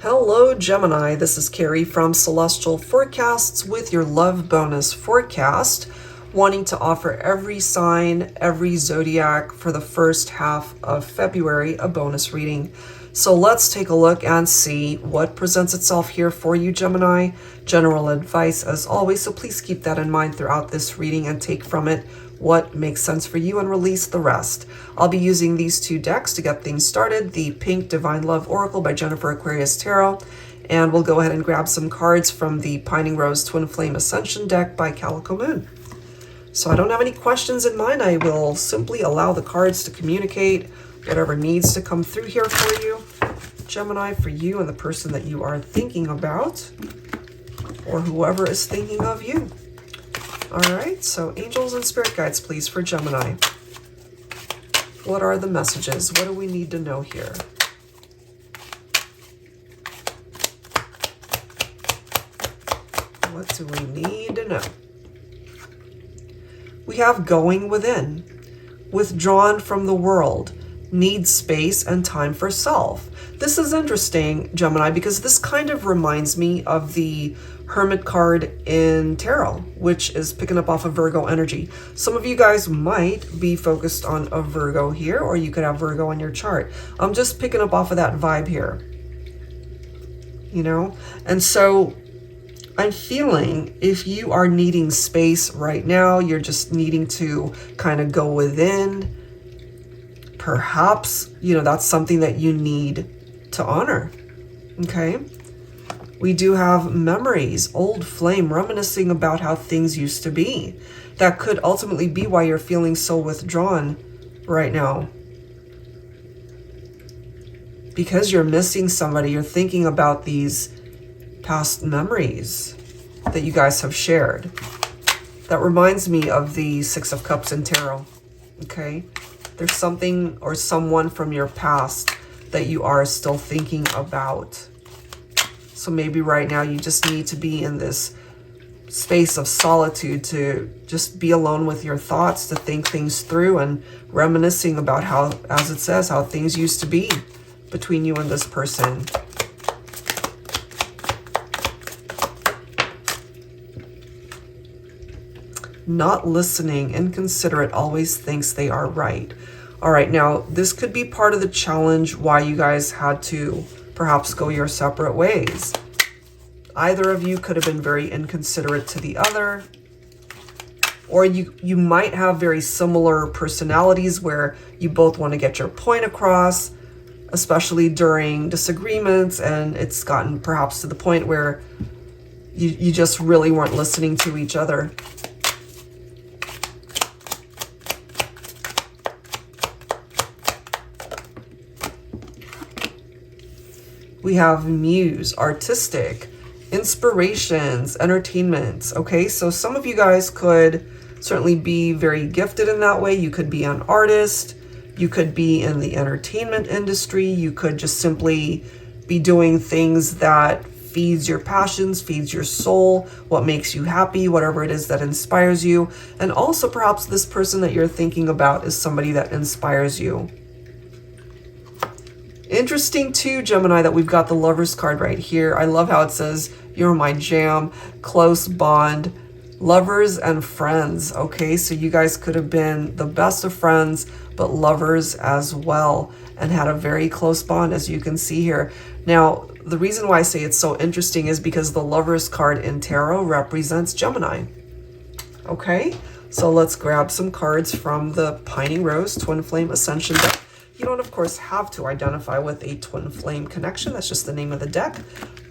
Hello Gemini, this is Carrie from Celestial Forecasts with your love bonus forecast, wanting to offer every sign, every zodiac for the first half of February a bonus reading. So let's take a look and see what presents itself here for you, Gemini. General advice as always, so please keep that in mind throughout this reading and take from it what makes sense for you and release the rest. I'll be using these two decks to get things started, the Pink Divine Love Oracle by Jennifer Aquarius Tarot, and we'll go ahead and grab some cards from the Pining Rose Twin Flame Ascension deck by Calico Moon. So I don't have any questions in mind. I will simply allow the cards to communicate whatever needs to come through here for you, Gemini, for you and the person that you are thinking about, or whoever is thinking of you. All right, so angels and spirit guides, please, for Gemini. What are the messages? What do we need to know here? What do we need to know? We have going within, withdrawn from the world, needs space and time for self. This is interesting, Gemini, because this kind of reminds me of the Hermit card in Tarot, which is picking up off of Virgo energy. Some of you guys might be focused on a Virgo here, or you could have Virgo in your chart. I'm just picking up off of that vibe here, you know? And so I'm feeling if you are needing space right now, you're just needing to kind of go within, perhaps, you know, that's something that you need to honor, okay? We do have memories, old flame, reminiscing about how things used to be. That could ultimately be why you're feeling so withdrawn right now. Because you're missing somebody, you're thinking about these past memories that you guys have shared. That reminds me of the Six of Cups in Tarot, okay? There's something or someone from your past that you are still thinking about. So maybe right now you just need to be in this space of solitude to just be alone with your thoughts, to think things through and reminiscing about how, as it says, how things used to be between you and this person. Not listening, inconsiderate, always thinks they are right. All right, now this could be part of the challenge why you guys had to perhaps go your separate ways. Either of you could have been very inconsiderate to the other, or you might have very similar personalities where you both want to get your point across, especially during disagreements, and it's gotten perhaps to the point where you just really weren't listening to each other. We have muse, artistic, inspirations, entertainments, okay? So some of you guys could certainly be very gifted in that way. You could be an artist. You could be in the entertainment industry. You could just simply be doing things that feeds your passions, feeds your soul, what makes you happy, whatever it is that inspires you. And also perhaps this person that you're thinking about is somebody that inspires you. Interesting too, Gemini, that we've got the Lovers card right here. I love how it says, you're my jam, close bond, lovers and friends. Okay, so you guys could have been the best of friends, but lovers as well, and had a very close bond, as you can see here. Now, the reason why I say it's so interesting is because the Lovers card in Tarot represents Gemini. Okay, so let's grab some cards from the Pining Rose Twin Flame Ascension deck. You don't, of course, have to identify with a twin flame connection. That's just the name of the deck.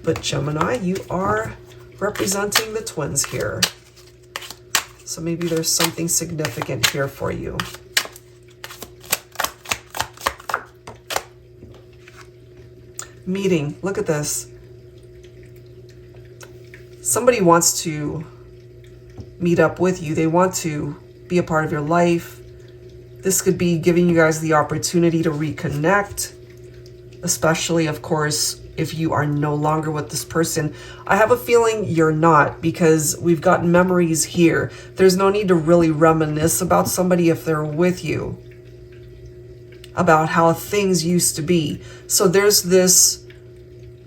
But Gemini, you are representing the twins here. So maybe there's something significant here for you. Meeting. Look at this. Somebody wants to meet up with you. They want to be a part of your life. This could be giving you guys the opportunity to reconnect, especially, of course, if you are no longer with this person. I have a feeling you're not, because we've got memories here. There's no need to really reminisce about somebody if they're with you, about how things used to be. So there's this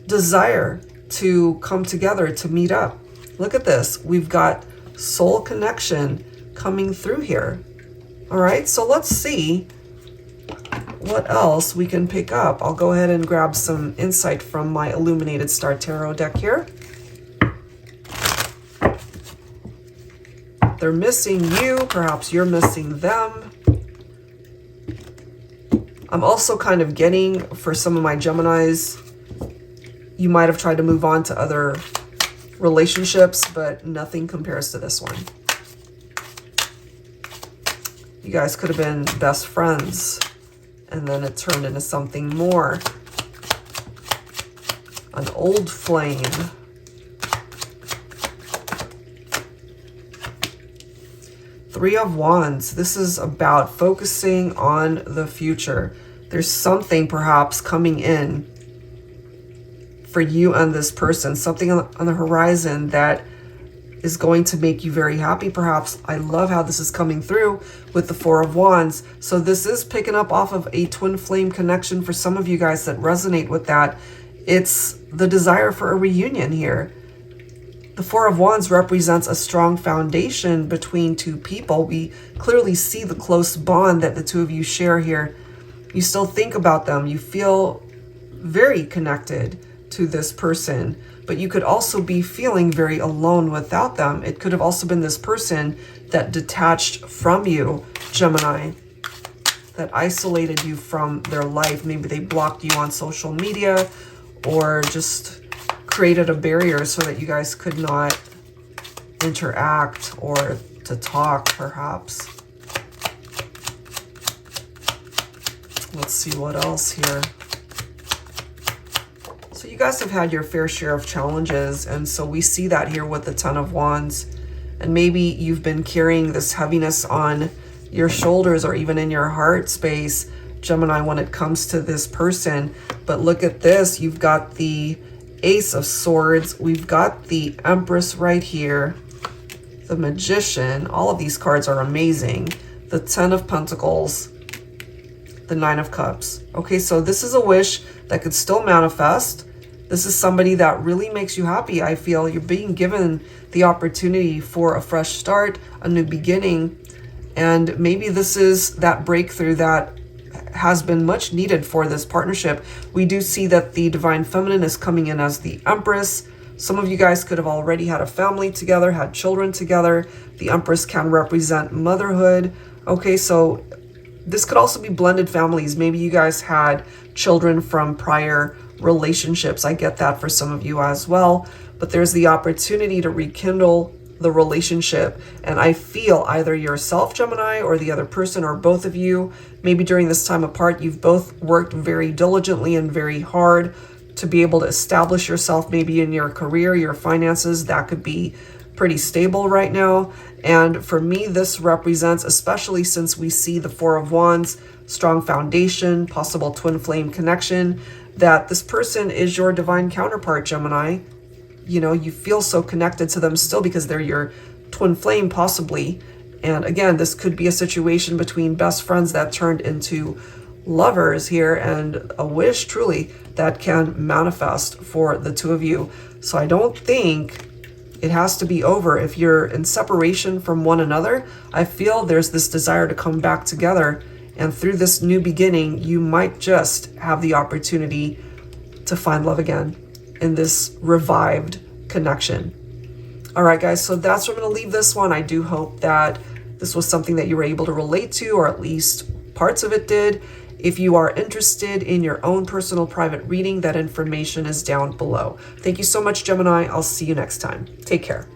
desire to come together, to meet up. Look at this. We've got soul connection coming through here. All right, so let's see what else we can pick up. I'll go ahead and grab some insight from my Illuminated Star Tarot deck here. They're missing you, perhaps you're missing them. I'm also kind of getting, for some of my Geminis, you might have tried to move on to other relationships, but nothing compares to this one. You guys could have been best friends, and then it turned into something more. An old flame. Three of Wands. This is about focusing on the future. There's something perhaps coming in for you and this person, something on the horizon that is going to make you very happy perhaps. I love how this is coming through with the Four of Wands. So this is picking up off of a twin flame connection for some of you guys that resonate with that. It's the desire for a reunion here. The Four of Wands represents a strong foundation between two people. We clearly see the close bond that the two of you share here. You still think about them. You feel very connected to this person, but you could also be feeling very alone without them. It could have also been this person that detached from you, Gemini, that isolated you from their life. Maybe they blocked you on social media or just created a barrier so that you guys could not interact or to talk, perhaps. Let's see what else here. So you guys have had your fair share of challenges, and so we see that here with the Ten of Wands. And maybe you've been carrying this heaviness on your shoulders or even in your heart space, Gemini, when it comes to this person. But look at this. You've got the Ace of Swords. We've got the Empress right here. The Magician. All of these cards are amazing. The Ten of Pentacles. The Nine of Cups. Okay, so this is a wish that could still manifest. This is somebody that really makes you happy. I feel you're being given the opportunity for a fresh start, a new beginning. And maybe this is that breakthrough that has been much needed for this partnership. We do see that the Divine Feminine is coming in as the Empress. Some of you guys could have already had a family together, had children together. The Empress can represent motherhood. Okay, so this could also be blended families. Maybe you guys had children from prior relationships. I get that for some of you as well. But there's the opportunity to rekindle the relationship. And I feel either yourself, Gemini, or the other person, or both of you, maybe during this time apart, you've both worked very diligently and very hard to be able to establish yourself, maybe in your career, your finances. That could be pretty stable right now. And for me, this represents, especially since we see the Four of Wands, strong foundation, possible twin flame connection, that this person is your divine counterpart, Gemini. You know, you feel so connected to them still because they're your twin flame, possibly. And again, this could be a situation between best friends that turned into lovers here, and a wish truly that can manifest for the two of you. So I don't think it has to be over. If you're in separation from one another, I feel there's this desire to come back together. And through this new beginning, you might just have the opportunity to find love again in this revived connection. All right, guys, so that's where I'm going to leave this one. I do hope that this was something that you were able to relate to, or at least parts of it did. If you are interested in your own personal private reading, that information is down below. Thank you so much, Gemini. I'll see you next time. Take care.